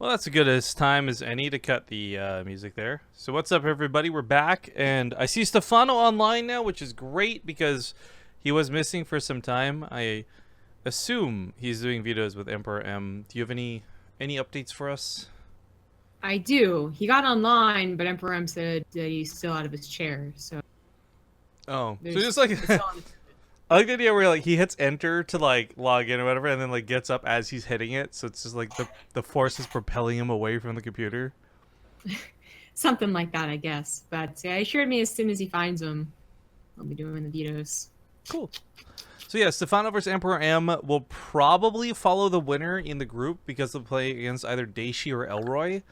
Well, that's as good as time as any to cut the music there. So what's up, everybody? We're back, and I see Stephano online now, which is great because he was missing for some time. I assume he's doing videos with MperorM. Do you have any updates for us? I do. He got online, but MperorM said that he's still out of his chair. So so just like I like the idea where like he hits enter to like log in or whatever, and then like gets up as he's hitting it. So it's just like the force is propelling him away from the computer. something like that, I guess. But yeah, he assured me as soon as he finds him, I'll be doing the vetoes. Cool. So yeah, Stephano versus MperorM will probably follow the winner in the group because they'll play against either Daishi or Elroy.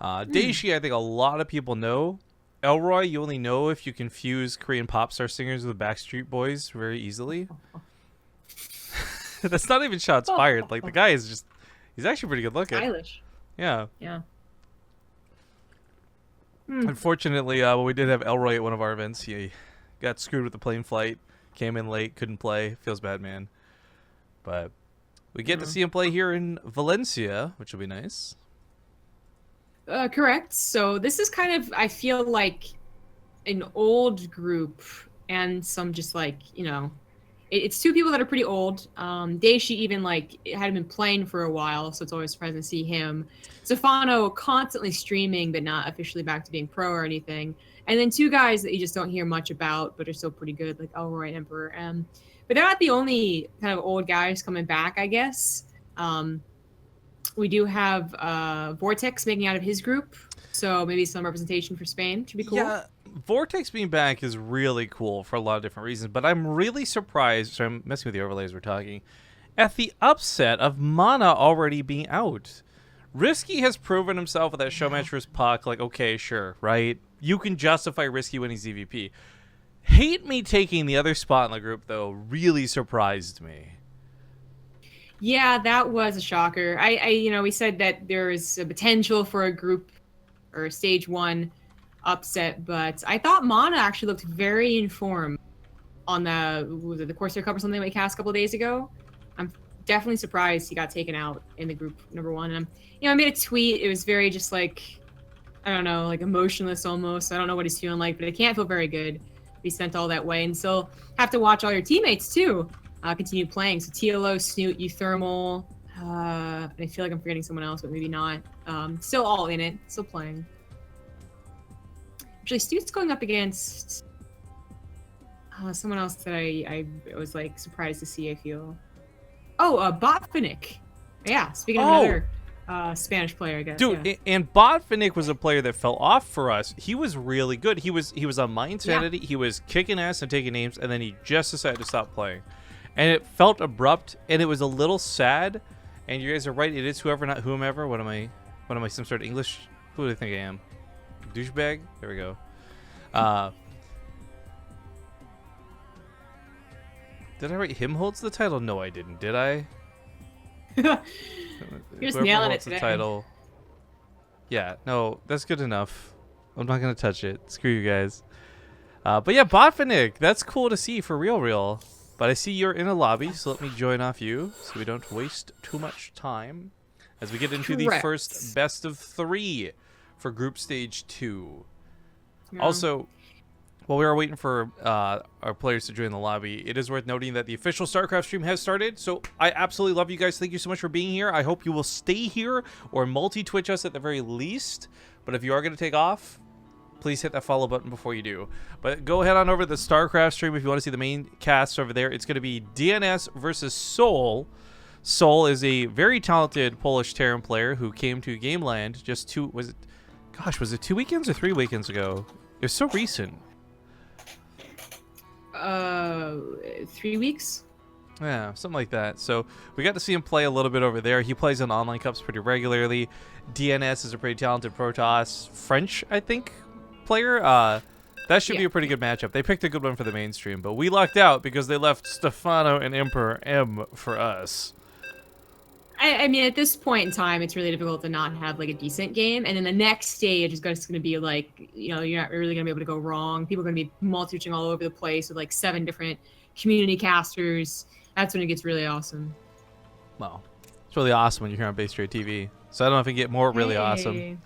Daishi, I think a lot of people know. Elroy, you only know if you confuse Korean pop star singers with Backstreet Boys very easily. That's not even shots fired. Like, the guy is just... He's actually pretty good looking. Stylish. Yeah. Yeah. Unfortunately, when we did have Elroy at one of our events, he got screwed with the plane flight. Came in late, couldn't play. Feels bad, man. But we get to see him play here in Valencia, which will be nice. Correct. So this is kind of, I feel like, an old group and some just like, it's two people that are pretty old. Daishi even like hadn't been playing for a while, so it's always surprising to see him. Stephano constantly streaming, but not officially back to being pro or anything. And then two guys that you just don't hear much about, but are still pretty good, like Elroy and MperorM. But they're not the only kind of old guys coming back, I guess. We do have Vortex making out of his group, so maybe some representation for Spain should be cool. Yeah, Vortex being back is really cool for a lot of different reasons, but I'm really surprised, so I'm messing with the overlays we're talking, at the upset of Mana already being out. Risky has proven himself with that show match versus Puck, like, okay, sure, right? You can justify Risky when he's EVP. Hate Me taking the other spot in the group, though, really surprised me. Yeah, that was a shocker. We said that there is a potential for a group or a stage one upset, but I thought Mana actually looked very informed on the Corsair Cup or something we cast a couple of days ago. I'm definitely surprised he got taken out in the group number one. And I made a tweet. It was very just like, I don't know, like emotionless almost. I don't know what he's feeling like, but it can't feel very good. Be sent all that way, and still have to watch all your teammates too. Continue playing. So TLO, Snoot, Euthermal. I feel like I'm forgetting someone else, but maybe not. Still all in it. Still playing. Actually, Snoot's going up against someone else that I was like surprised to see, I feel. Oh, Botvinnik. Yeah, speaking of another Spanish player, I guess. Dude, yeah. And Botvinnik was a player that fell off for us. He was really good. He was on Mindsanity. Yeah. He was kicking ass and taking names, and then he just decided to stop playing. And it felt abrupt, and it was a little sad. And you guys are right. It is whoever, not whomever. What am I, some sort of English? Who do I think I am? Douchebag? There we go. Did I write him holds the title? No, I didn't. Did I? You're just nailing it today. The title. Yeah, no, that's good enough. I'm not going to touch it. Screw you guys. But yeah, Botvinnik. That's cool to see for real. But I see you're in a lobby, so let me join off you so we don't waste too much time as we get into the first best of 3 for Group Stage 2. Yeah. Also, while we are waiting for our players to join the lobby, it is worth noting that the official StarCraft stream has started. So I absolutely love you guys. Thank you so much for being here. I hope you will stay here or multi-Twitch us at the very least. But if you are going to take off, please hit that follow button before you do. But go ahead on over to the StarCraft stream if you want to see the main cast over there. It's going to be DNS versus Soul. Soul is a very talented Polish Terran player who came to Gameland just 2 weekends or 3 weekends ago? It was so recent. 3 weeks? Yeah, something like that. So we got to see him play a little bit over there. He plays in online cups pretty regularly. DNS is a pretty talented Protoss French, I think, player. That should be a pretty good matchup. They picked a good one for the mainstream, but we lucked out because they left Stephano and MperorM for us. I mean, at this point in time, it's really difficult to not have like a decent game. And then the next stage is just going to be like, you're not really going to be able to go wrong. People are going to be multi-twitching all over the place with like 7 different community casters. That's when it gets really awesome. Well, it's really awesome when you're here on BaseTradeTV. So I don't know if we get more really awesome. Hey.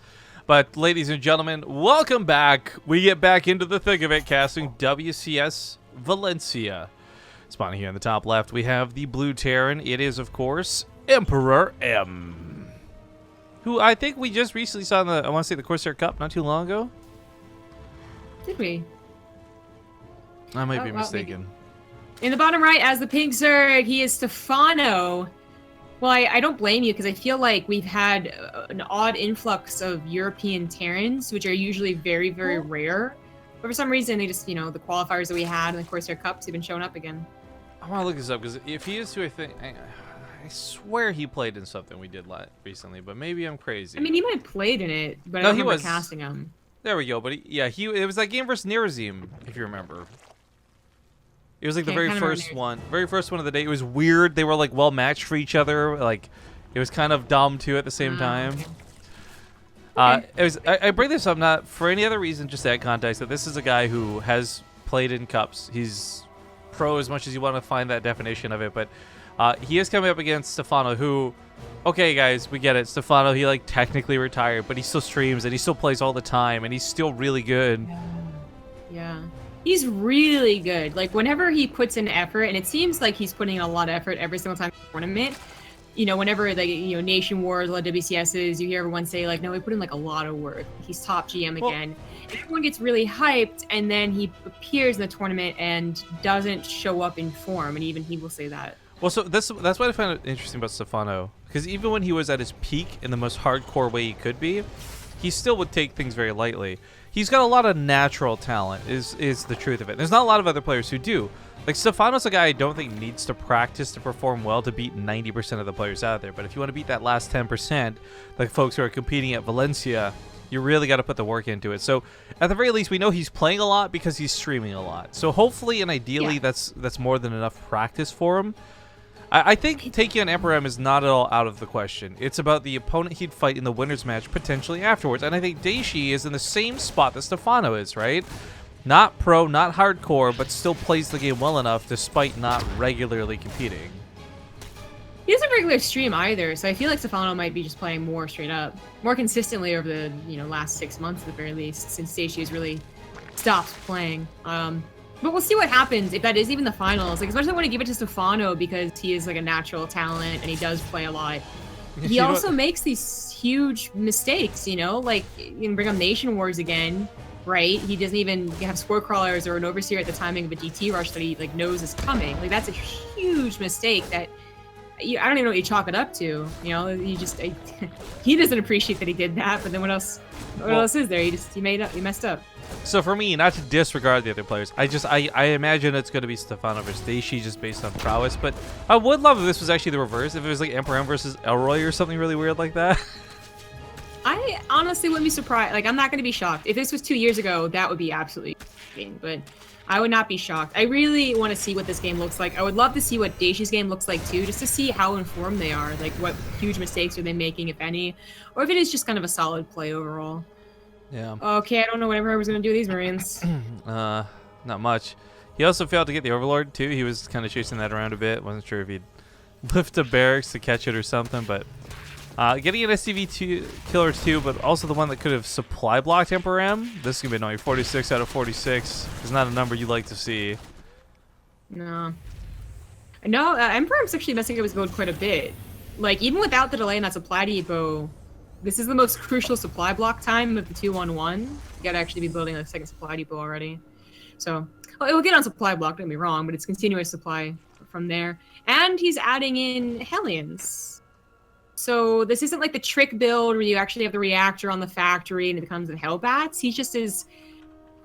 But ladies and gentlemen, welcome back. We get back into the thick of it, casting WCS Valencia. Spawning here in the top left, we have the blue Terran. It is, of course, MperorM, who I think we just recently saw in the, I want to say, the Corsair Cup not too long ago. Did we? I might be mistaken. In the bottom right, as the pink Zerg, he is Stephano. Well, I don't blame you, because I feel like we've had an odd influx of European Terrans, which are usually very, very rare. But for some reason, they just, the qualifiers that we had in the Corsair Cups have been showing up again. I want to look this up, because if he is who I think... I swear he played in something we did recently, but maybe I'm crazy. I mean, he might have played in it, but No, I don't he remember was casting him. There we go, but it was that game versus Nerazim, if you remember. It was like the very first one of the day. It was weird. They were like well matched for each other. Like it was kind of dumb too at the same time. Okay. It was. I bring this up not for any other reason, just to add context that this is a guy who has played in cups. He's pro as much as you want to find that definition of it, but he is coming up against Stephano, who, okay guys, we get it. Stephano, he like technically retired, but he still streams and he still plays all the time, and he's still really good. Yeah. He's really good. Like, whenever he puts in effort, and it seems like he's putting in a lot of effort every single time in the tournament, whenever, like, Nation Wars, a lot of WCSs, you hear everyone say, like, no, he put in, like, a lot of work. He's top GM again. And everyone gets really hyped, and then he appears in the tournament and doesn't show up in form, and even he will say that. Well, so that's what I find interesting about Stephano, because even when he was at his peak in the most hardcore way he could be, he still would take things very lightly. He's got a lot of natural talent, is the truth of it. There's not a lot of other players who do. Like, Stephano's a guy I don't think needs to practice to perform well to beat 90% of the players out there. But if you want to beat that last 10%, like folks who are competing at Valencia, you really got to put the work into it. So, at the very least, we know he's playing a lot because he's streaming a lot. So, hopefully and ideally, that's more than enough practice for him. I think taking on MperorM is not at all out of the question. It's about the opponent he'd fight in the winner's match potentially afterwards. And I think Daishi is in the same spot that Stephano is, right? Not pro, not hardcore, but still plays the game well enough despite not regularly competing. He doesn't regularly stream either, so I feel like Stephano might be just playing more straight up. More consistently over the, last 6 months at the very least, since Daishi has really stopped playing. But we'll see what happens if that is even the finals. Like, especially when I give it to Stephano because he is like a natural talent and he does play a lot. He also makes these huge mistakes, like you can bring up Nation Wars again, right? He doesn't even have score crawlers or an overseer at the timing of a DT rush that he like knows is coming. Like, that's a huge mistake that I don't even know what you chalk it up to. He doesn't appreciate that he did that. But then what else? What else is there? He messed up. So for me, not to disregard the other players, I imagine it's going to be Stephano versus Daishi just based on prowess. But I would love if this was actually the reverse. If it was like MperorM versus Elroy or something really weird like that. I honestly wouldn't be surprised. Like, I'm not going to be shocked. If this was 2 years ago, that would be absolutely shocking. But I would not be shocked. I really want to see what this game looks like. I would love to see what Daishi's game looks like too, just to see how informed they are. Like, what huge mistakes are they making, if any, or if it is just kind of a solid play overall. Yeah. Okay, I don't know whatever I was going to do with these Marines. Not much. He also failed to get the Overlord too. He was kind of chasing that around a bit. Wasn't sure if he'd lift a barracks to catch it or something, but getting an SCV killer too, but also the one that could have supply blocked MperorM. This is going to be annoying. 46 out of 46 is not a number you like to see. No. No, MperorM's actually messing up his build quite a bit. Like, even without the delay in that supply depot, this is the most crucial supply block time of the 2-1-1. You gotta actually be building a second supply depot already. So, well, it will get on supply block, don't get me wrong, but it's continuous supply from there. And he's adding in Hellions. So this isn't like the trick build where you actually have the reactor on the factory and it becomes the Hellbats. He just is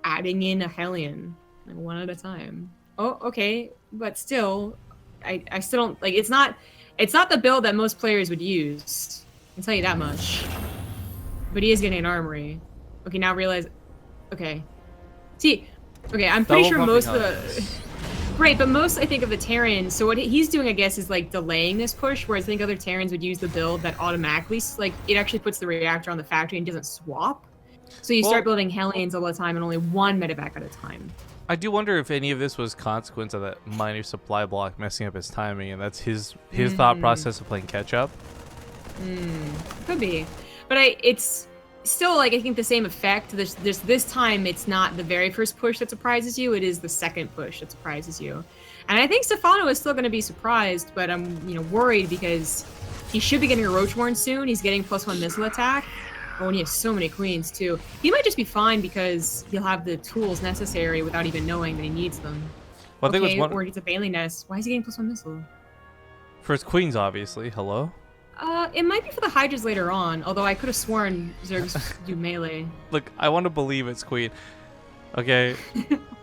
adding in a Hellion, like, one at a time. Oh, okay, but still, I still don't, like, it's not the build that most players would use. I can tell you that much. But he is getting an armory. Okay, now realize. Okay. See, okay, I'm pretty sure most of the. Right, but most, I think, of the Terrans, so what he's doing, I guess, is like delaying this push, whereas I think other Terrans would use the build that automatically, like, it actually puts the reactor on the factory and doesn't swap. So you start building Hellions all the time and only one medevac at a time. I do wonder if any of this was consequence of that minor supply block messing up his timing, and that's his thought process of playing catch up. Could be, but it's still like I think the same effect. This time it's not the very first push that surprises you. It is the second push that surprises you, and I think Stephano is still going to be surprised. But I'm worried because he should be getting a Roachborn soon. He's getting +1 missile attack. Oh, and he has so many queens too. He might just be fine because he'll have the tools necessary without even knowing that he needs them. Well, I think okay, it was one or he's a Bailey Nest. Why is he getting +1 missile? for his queens, obviously. Hello. It might be for the Hydras later on, although I could have sworn Zergs do melee. Look, I want to believe it's queen. Okay.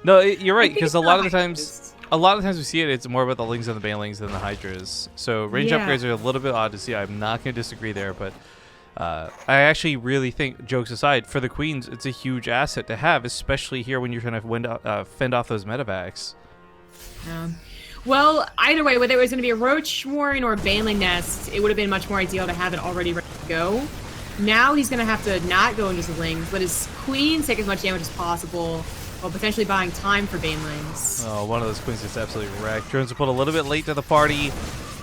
No, you're right, because a lot of the times we see it, it's more about the Lings and the Banelings than the Hydras. So range upgrades are a little bit odd to see. I'm not going to disagree there, but I actually really think, jokes aside, for the queens, it's a huge asset to have, especially here when you're trying to fend off those medevacs. Well, either way, whether it was going to be a Roach Warren or a Baneling Nest, it would have been much more ideal to have it already ready to go. Now he's going to have to not go into his Lings, let his Queens take as much damage as possible, while potentially buying time for Banelings. Oh, one of those queens gets absolutely wrecked. Drones are put a little bit late to the party.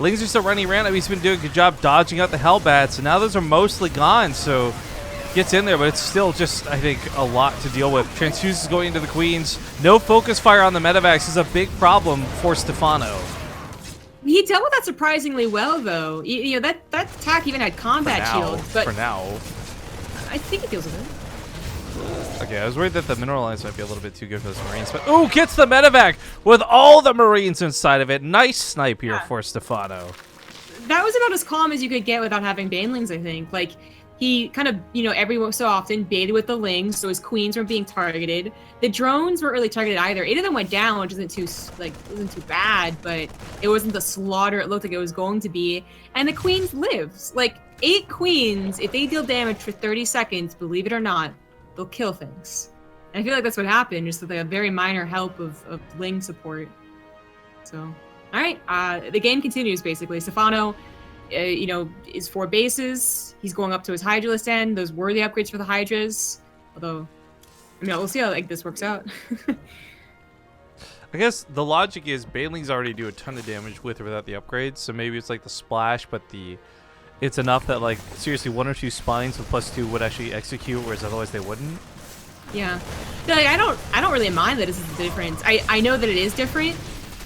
Lings are still running around. I mean, he's been doing a good job dodging out the Hellbats, and now those are mostly gone, so gets in there, but it's still just, I think, a lot to deal with. Transfuse is going into the queens. No focus fire on the medevacs is a big problem for Stephano. He dealt with that surprisingly well, though. That attack even had combat shield. But for now. I think it deals with it. Okay, I was worried that the mineral lines might be a little bit too good for those Marines, but ooh, gets the medevac with all the Marines inside of it. Nice snipe here for Stephano. That was about as calm as you could get without having Banelings, I think. Like, he kind of, every so often baited with the Lings, so his queens weren't being targeted. The drones weren't really targeted either. 8 of them went down, which wasn't too bad, but it wasn't the slaughter it looked like it was going to be. And the queens lives. Like, 8 queens, if they deal damage for 30 seconds, believe it or not, they'll kill things. And I feel like that's what happened, just with a very minor help of Ling support. So, all right, the game continues basically. Stephano, is 4 bases. He's going up to his Hydra list end. Those were the upgrades for the Hydras. Although, we'll see how this works out. I guess the logic is Banelings already do a ton of damage with or without the upgrades, so maybe it's like the splash, but it's enough that, like, seriously, 1 or 2 spines with +2 would actually execute, whereas otherwise they wouldn't. Yeah. No, like, I don't really mind that this is the difference. I know that it is different,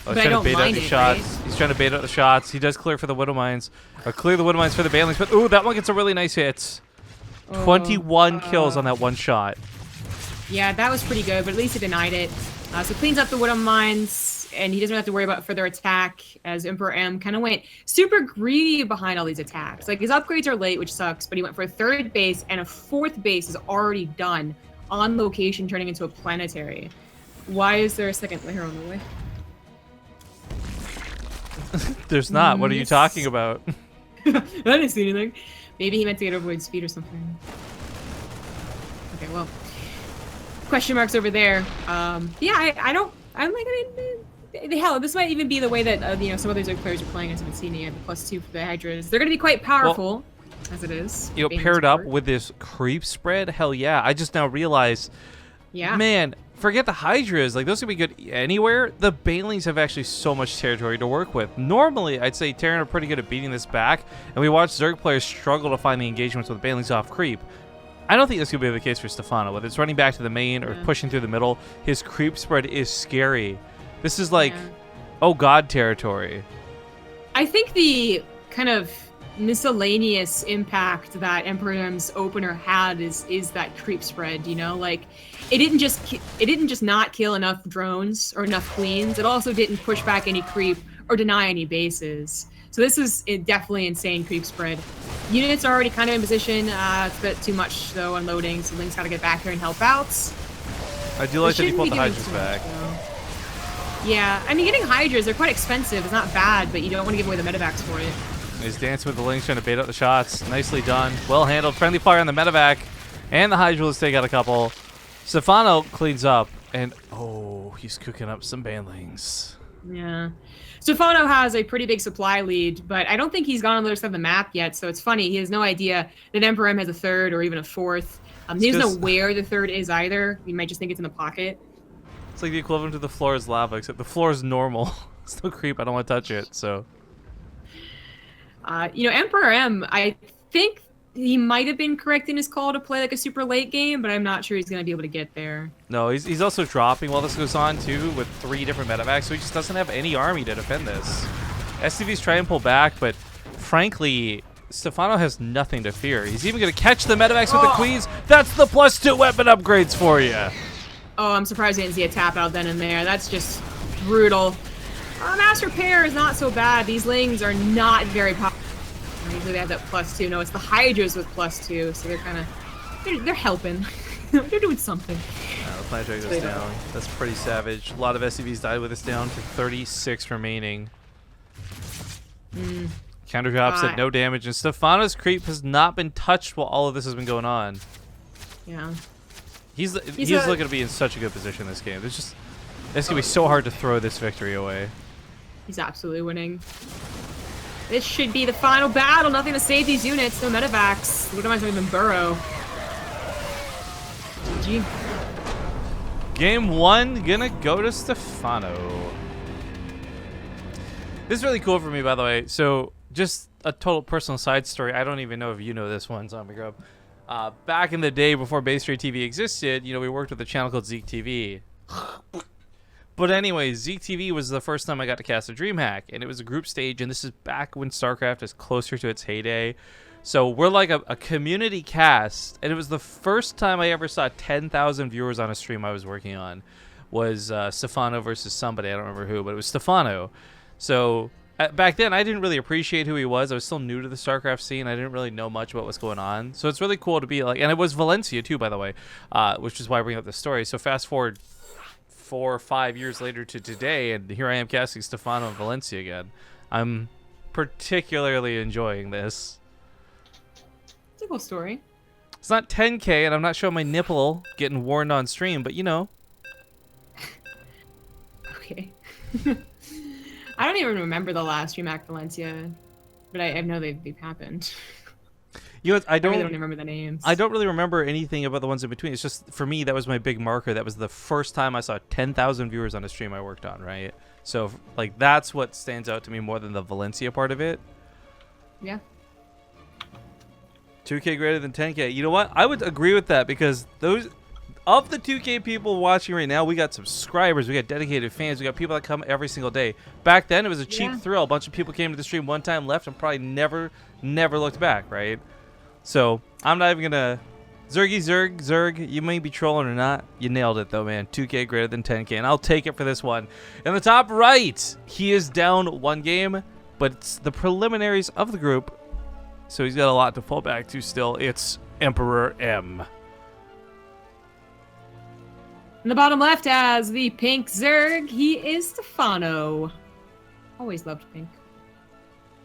but I don't mind it, shots. Right? He's trying to bait out the shots. He does clear for the Widow Mines, or clear the Widow Mines for the Banelings, but ooh, that one gets a really nice hit. 21 kills on that one shot. Yeah, that was pretty good, but at least he denied it. So cleans up the Widow Mines, and he doesn't have to worry about further attack, as MperorM kind of went super greedy behind all these attacks. Like, his upgrades are late, which sucks, but he went for a 3rd base, and a 4th base is already done on location, turning into a planetary. Why is there a 2nd layer on the way? There's not. What are you talking about? I didn't see anything. Maybe he meant to get avoid speed or something. Okay, well, question marks over there. Yeah, hell, this might even be the way that some other Zerg players are playing. I haven't seen it. +2 for the Hydras. They're going to be quite powerful, as it is. Paired up with this creep spread. Hell yeah! I just now realized. Yeah. Man, forget the Hydras. Like, those can be good anywhere. The Banelings have actually so much territory to work with. Normally, I'd say Terran are pretty good at beating this back, and we watch Zerg players struggle to find the engagements with Banelings off creep. I don't think this could be the case for Stephano. Whether it's running back to the main or pushing through the middle, his creep spread is scary. This is like, oh god territory. I think the kind of miscellaneous impact that MperorM's opener had is that creep spread, like it didn't just not kill enough drones or enough queens, it also didn't push back any creep or deny any bases. So this is definitely insane creep spread. Units are already kind of in position. It's a bit too much though unloading, so Link's got to get back here and help out. I do like that he pulled the Hydras back. Yeah, I mean, getting Hydras, they're quite expensive. It's not bad, but you don't want to give away the medevacs for it. He's dancing with the Lynx, trying to bait out the shots. Nicely done. Well handled. Friendly fire on the medevac. And the Hydras take out a couple. Stephano cleans up. And, oh, he's cooking up some Banelings. Yeah. Stephano has a pretty big supply lead, but I don't think he's gone on the other side of the map yet, so it's funny. He has no idea that MperorM has a 3rd or even a 4th. He doesn't know where the 3rd is either. He might just think it's in the pocket. It's like the equivalent to the floor is lava, except the floor is normal. It's no creep. I don't want to touch it, so... MperorM, I think he might have been correct in his call to play like a super late game, but I'm not sure he's going to be able to get there. No, he's also dropping while this goes on, too, with 3 different medevacs, so he just doesn't have any army to defend this. SCV's trying to pull back, but frankly, Stephano has nothing to fear. He's even going to catch the medevacs with the queens. That's the +2 weapon upgrades for you. Oh, I'm surprised I didn't see a tap out then and there. That's just brutal. Master Pair is not so bad. These Lings are not very popular. Usually they have that +2. No, it's the Hydras with +2, so they're kind of... They're helping. They're doing something. The planetary goes down. That's pretty savage. A lot of SCVs died with us down to 36 remaining. Counter drops at no damage, and Stephano's creep has not been touched while all of this has been going on. Yeah. He's looking to be in such a good position this game. It's gonna be so hard to throw this victory away. He's absolutely winning. This should be the final battle. Nothing to save these units. No medevacs. What am I talking about? Burrow. GG. Game 1 gonna go to Stephano. This is really cool for me, by the way. So, just a total personal side story. I don't even know if you know this one, Zombie Grub. Back in the day before BaseTradeTV existed, we worked with a channel called ZeekTV. But anyway, ZeekTV was the first time I got to cast a DreamHack, and it was a group stage, and this is back when StarCraft is closer to its heyday. So we're like a community cast, and it was the first time I ever saw 10,000 viewers on a stream I was working on. Was Stephano versus somebody, I don't remember who, but it was Stephano. So back then, I didn't really appreciate who he was. I was still new to the StarCraft scene. I didn't really know much about what's going on. So it's really cool to be like, and it was Valencia too, by the way, which is why I bring up this story. So fast forward 4 or 5 years later to today, and here I am casting Stephano and Valencia again. I'm particularly enjoying this. It's a cool story. It's not 10K, and I'm not showing my nipple getting warned on stream, but Okay. I don't even remember the last DreamHack Valencia, but I know they've happened. I don't really remember the names. I don't really remember anything about the ones in between. It's just, for me, that was my big marker. That was the first time I saw 10,000 viewers on a stream I worked on, right? So, like, that's what stands out to me more than the Valencia part of it. Yeah. 2K greater than 10K. You know what? I would agree with that, because those... Of the 2K people watching right now, we got subscribers, we got dedicated fans, we got people that come every single day. Back then, it was a cheap thrill. A bunch of people came to the stream one time, left, and probably never looked back, right? So, I'm not even gonna... Zerg, you may be trolling or not. You nailed it, though, man. 2K greater than 10K, and I'll take it for this one. In the top right, he is down 1 game, but it's the preliminaries of the group, so he's got a lot to fall back to still. It's MperorM. In the bottom left has the pink Zerg. He is Stephano. Always loved pink.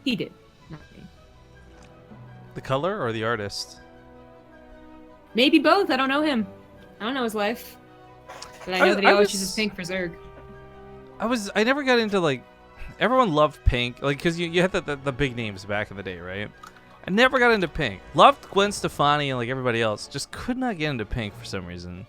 He did, not me. The color or the artist? Maybe both. I don't know him. I don't know his life. But I know that he always chooses pink for Zerg. I never got into, like... Everyone loved pink. Like, because you had the big names back in the day, right? I never got into pink. Loved Gwen Stefani and, like, everybody else. Just could not get into pink for some reason.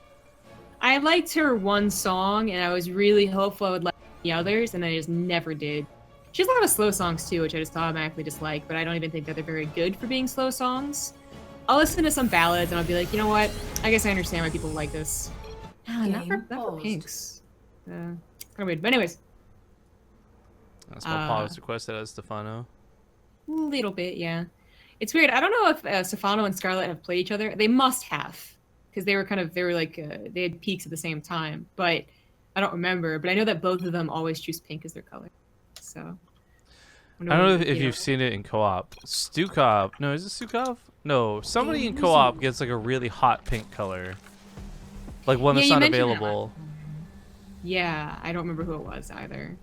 I liked her one song, and I was really hopeful I would like the others, and I just never did. She has a lot of slow songs, too, which I just automatically dislike, but I don't even think that they're very good for being slow songs. I'll listen to some ballads, and I'll be like, you know what? I guess I understand why people like this. Not for pinks. Kind of weird. But anyways. That's my pause requested as Stephano. A little bit, yeah. It's weird. I don't know if Stephano and Scarlet have played each other. They must have. Because they had peaks at the same time, but I don't remember. But I know that both of them always choose pink as their color. So I don't know if you've seen it in co-op. Stukov, no, is it Stukov? No, somebody in co-op gets like a really hot pink color, like one that's not available. Yeah, I don't remember who it was either.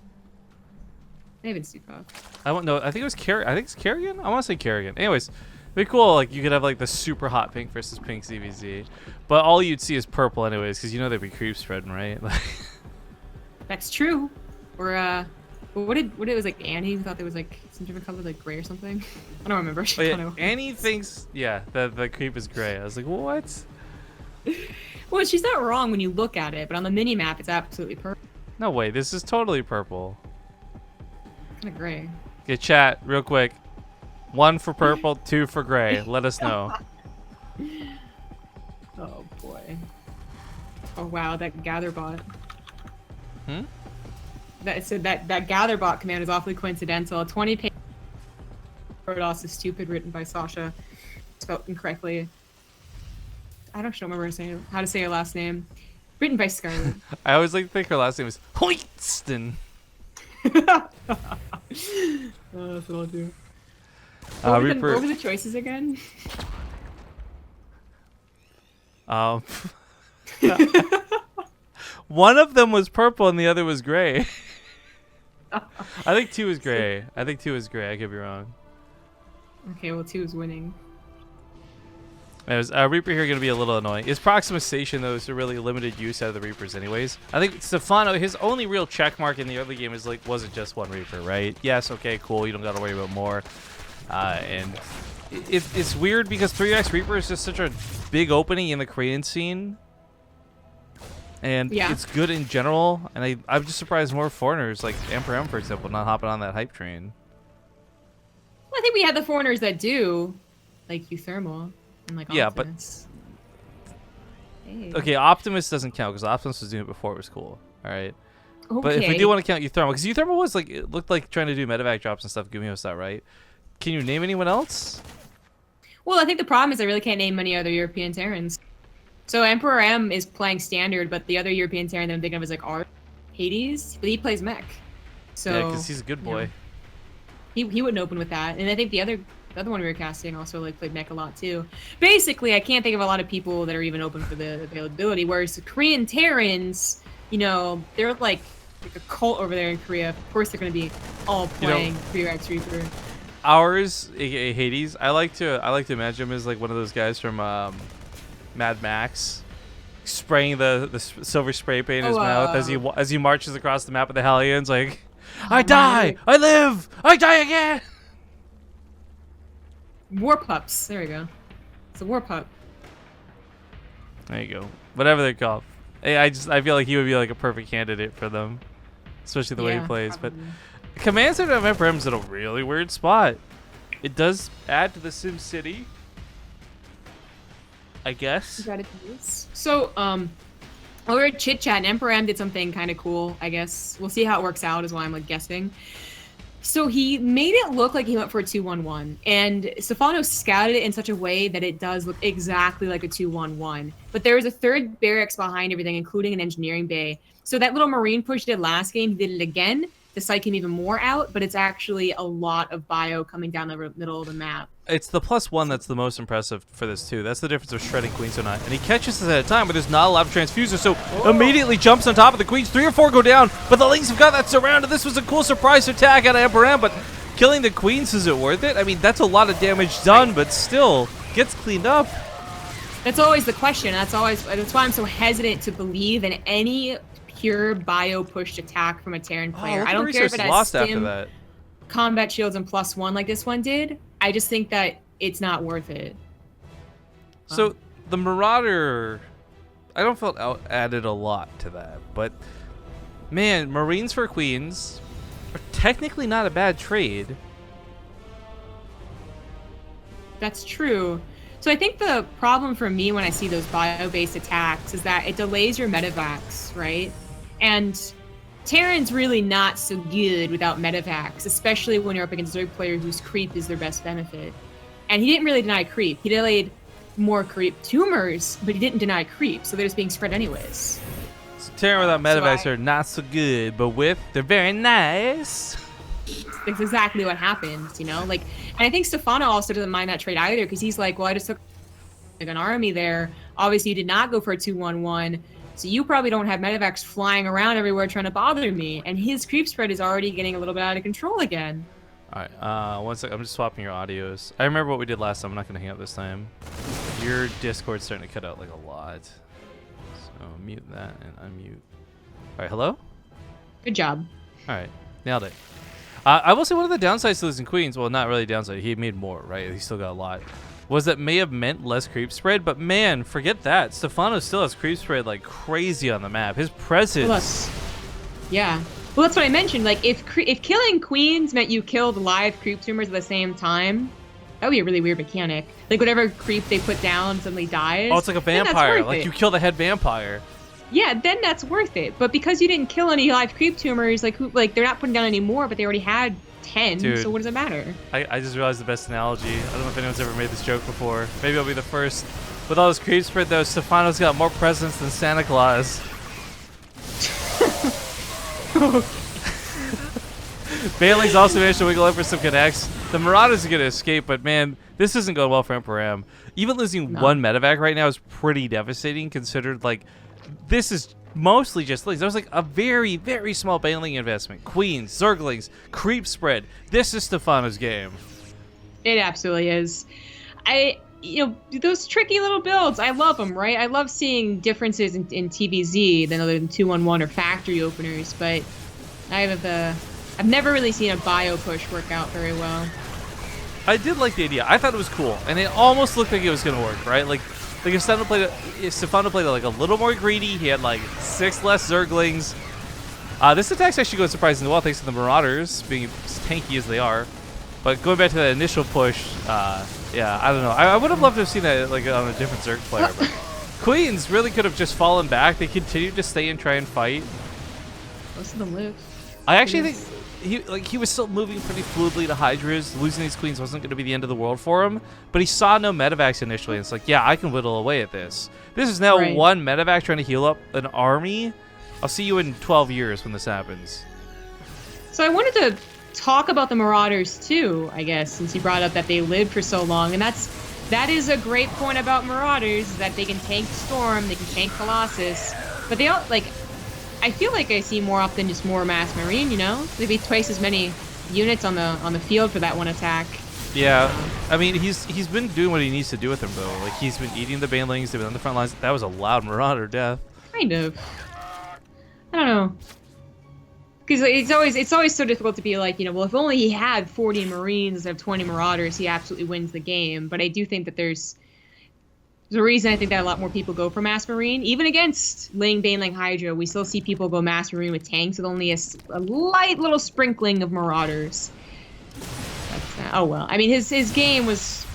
Maybe it's Stukov. I don't know. I think it was I think it's Kerrigan. I want to say Kerrigan. Anyways. It'd be cool, like, you could have, like, the super hot pink versus pink CVZ. But all you'd see is purple anyways, because you know there'd be creep spreading, right? That's true. Or, what it was, like, Annie who thought there was, like, some different color, like, gray or something? I don't remember. Oh, yeah, Annie thinks, that the creep is gray. I was like, what? Well, she's not wrong when you look at it, but on the mini-map, it's absolutely purple. No way, this is totally purple. Kind of gray. Okay, chat, real quick. 1 for purple, 2 for gray. Let us know. Oh boy. Oh wow, that gather bot. That gather bot command is awfully coincidental. 20 page Parados is stupid, written by Sasha. Spelled incorrectly. I don't remember how to say her last name. Written by Scarlett. I always like to think her last name is Hoytston. Oh, that's what I'll do. What were the choices again? One of them was purple and the other was gray. I think 2 is gray. I think 2 is gray. I could be wrong. Okay, well 2 is winning. There's Reaper here going to be a little annoying. His Proxima Station, though, is a really limited use out of the Reapers anyways. I think Stephano, his only real check mark in the early game is like, wasn't just 1 Reaper, right? Yes, okay, cool. You don't got to worry about more. And it's weird because 3x Reaper is just such a big opening in the Korean scene. And it's good in general. And I'm just surprised more foreigners, like MperorM, for example, not hopping on that hype train. Well, I think we have the foreigners that do, like Euthermal. And like Optimus. But okay, Optimus doesn't count because Optimus was doing it before it was cool. All right, but if we do want to count Euthermal, because Euthermal was like, it looked like trying to do medevac drops and stuff. Give me that, right? Can you name anyone else? Well, I think the problem is I really can't name many other European Terrans. So MperorM is playing standard, but the other European Terran that I'm thinking of is like Hades, but he plays mech. So yeah, because he's a good boy. You know, he wouldn't open with that, and I think the other one we were casting also like played mech a lot too. Basically, I can't think of a lot of people that are even open for the availability. Whereas the Korean Terrans, you know, they're like a cult over there in Korea. Of course, they're going to be all playing 3x Reaper. Ours, aka Hades, I like to imagine him as like one of those guys from Mad Max, spraying the silver spray paint in his mouth as he marches across the map of the Hellions, like, I die, I live, I die again. War pups. There we go. It's a war pup. There you go. Whatever they're called. Hey, I feel like he would be like a perfect candidate for them, especially the way he plays. Probably. But Command Center of MperorM's in a really weird spot. It does add to the Sim City, I guess. So, over at Chit Chat, MperorM did something kind of cool, I guess. We'll see how it works out, is why I'm like guessing. So he made it look like he went for a 2-1-1, and Stephano scouted it in such a way that it does look exactly like a 2-1-1. But there is a third barracks behind everything, including an engineering bay. So that little Marine push he did last game, he did it again to psych him even more out, but it's actually a lot of bio coming down the middle of the map. It's the +1 that's the most impressive for this too. That's the difference of shredding Queens or not. And he catches this at a time, but there's not a lot of transfuser, so immediately jumps on top of the Queens. 3 or 4 go down, but the Lynx have got that surrounded. This was a cool surprise attack out of MperorM, but killing the Queens, is it worth it? I mean, that's a lot of damage done, but still gets cleaned up. That's always the question. That's why I'm so hesitant to believe in any pure bio pushed attack from a Terran player. I don't care if it has stim, combat shields, and +1 like this one did. I just think that it's not worth it. So the Marauder, I don't feel added a lot to that, but man, Marines for Queens are technically not a bad trade. That's true. So I think the problem for me when I see those bio-based attacks is that it delays your medevacs, right? And Terran's really not so good without medevacs, especially when you're up against a player whose creep is their best benefit. And he didn't really deny creep. He delayed more creep tumors, but he didn't deny creep, so they're just being spread anyways. So Terran without medevacs are not so good, but with, they're very nice. That's exactly what happens, you know? Like, and I think Stephano also doesn't mind that trade either, because he's like, well, I just took like an army there. Obviously, you did not go for a 2-1-1. So you probably don't have medevacs flying around everywhere trying to bother me. And his creep spread is already getting a little bit out of control again. All right, 1 sec. I'm just swapping your audios. I remember what we did last time. I'm not going to hang up this time. Your Discord's starting to cut out like a lot. So mute that and unmute. All right, hello? Good job. All right, nailed it. I will say one of the downsides to losing Queens, well, not really downside. He made more, right? He still got a lot. Was that may have meant less creep spread, but man, forget that. Stephano still has creep spread like crazy on the map. His presence. Yeah. Well, that's what I mentioned. Like, if killing Queens meant you killed live creep tumors at the same time, That would be a really weird mechanic. Like whatever creep they put down suddenly dies. Oh, it's like a vampire. Like you kill the head vampire. Yeah, then that's worth it. But because you didn't kill any live creep tumors, like they're not putting down any more, but they already had 10. Dude, so what does it matter? I just realized the best analogy. I don't know if anyone's ever made this joke before. Maybe I'll be the first. With all this creep spread though, Stephano's got more presents than Santa Claus. Bailey's also managed to wiggle over some connects. The Marauders are going to escape, but man, this isn't going well for MperorM. Even losing one medevac right now is pretty devastating, considered like this is mostly just Lings. That was like a very, very small Baneling investment. Queens, Zerglings, creep spread. This is Stephano's game. It absolutely is. Those tricky little builds, I love them, right? I love seeing differences in TvZ than other than 2-1-1 or factory openers, but I've never really seen a bio push work out very well. I did like the idea. I thought it was cool, and it almost looked like it was gonna work, right? Like if Stephano played it like a little more greedy. He had like 6 less Zerglings. This attack's actually going surprisingly well thanks to the Marauders being as tanky as they are. But going back to that initial push, yeah, I don't know. I would have loved to have seen that like on a different Zerg player. But Queens really could have just fallen back. They continued to stay and try and fight. Most of them live. I actually think he was still moving pretty fluidly to Hydras. Losing these Queens wasn't going to be the end of the world for him. But he saw no medevacs initially. And it's like, yeah, I can whittle away at this. This is now one medevac trying to heal up an army. I'll see you in 12 years when this happens. So I wanted to talk about the Marauders too, I guess, since you brought up that they lived for so long. And that is a great point about Marauders, is that they can tank Storm, they can tank Colossus. But they all, like, I feel like I see more often just more Mass Marine, you know? There'd be twice as many units on the field for that one attack. Yeah, I mean, he's been doing what he needs to do with them, though. Like, he's been eating the Banelings, they've been on the front lines. That was a loud Marauder death. Kind of. I don't know. Because it's always so difficult to be like, well, if only he had 40 Marines instead of 20 Marauders, he absolutely wins the game. But I do think that there's a reason I think that a lot more people go for Mass Marine. Even against Ling, Baneling, Hydra, we still see people go Mass Marine with tanks with only a light little sprinkling of Marauders. But, oh well. I mean, his game was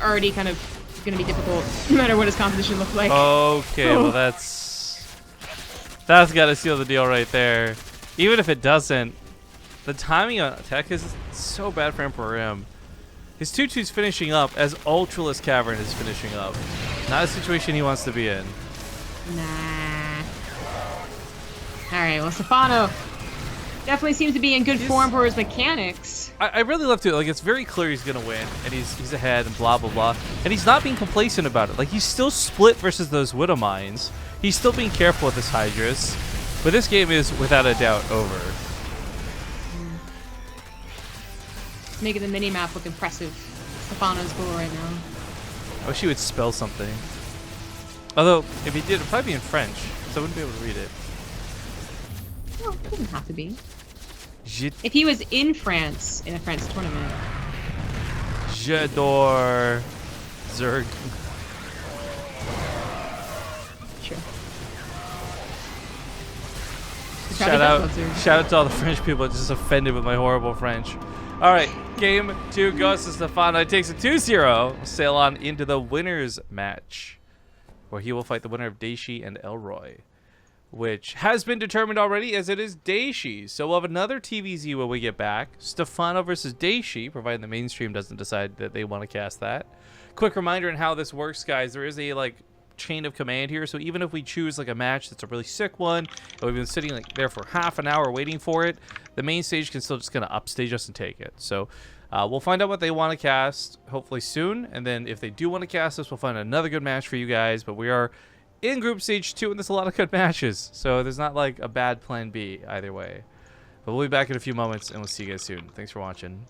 already kind of going to be difficult no matter what his composition looked like. Okay, well that's got to seal the deal right there. Even if it doesn't, the timing on attack is so bad for MperorM. His 2-2's finishing up as Ultraless Cavern is finishing up. Not a situation he wants to be in. Nah. Alright, well, Stephano definitely seems to be in good form for his mechanics. I really love to. Like, it's very clear he's going to win, and he's ahead, and blah, blah, blah. And he's not being complacent about it. Like, he's still split versus those Widow Mines. He's still being careful with his Hydras. But this game is, without a doubt, over. Making the mini-map look impressive. Stephano's goal right now. I wish he would spell something. Although, if he did, it'd probably be in French, so I wouldn't be able to read it. Well, it doesn't have to be. Je If he was in France, in a French tournament. J'adore Zerg. Sure. Shout out to all the French people just offended with my horrible French. All right, game 2 goes to Stephano. It takes a 2-0. Sail on into the winners match, where he will fight the winner of Daishi and Elroy, which has been determined already as it is Daishi. So we'll have another TvZ when we get back. Stephano versus Daishi, provided the mainstream doesn't decide that they want to cast that. Quick reminder on how this works, guys. There is a chain of command here, so even if we choose like a match that's a really sick one and we've been sitting like there for half an hour waiting for it, the main stage can still just kind of upstage us and take it. So we'll find out what they want to cast hopefully soon, and then if they do want to cast us, we'll find another good match for you guys. But we are in group stage 2 and there's a lot of good matches, so there's not like a bad plan B either way. But we'll be back in a few moments and we'll see you guys soon. Thanks for watching.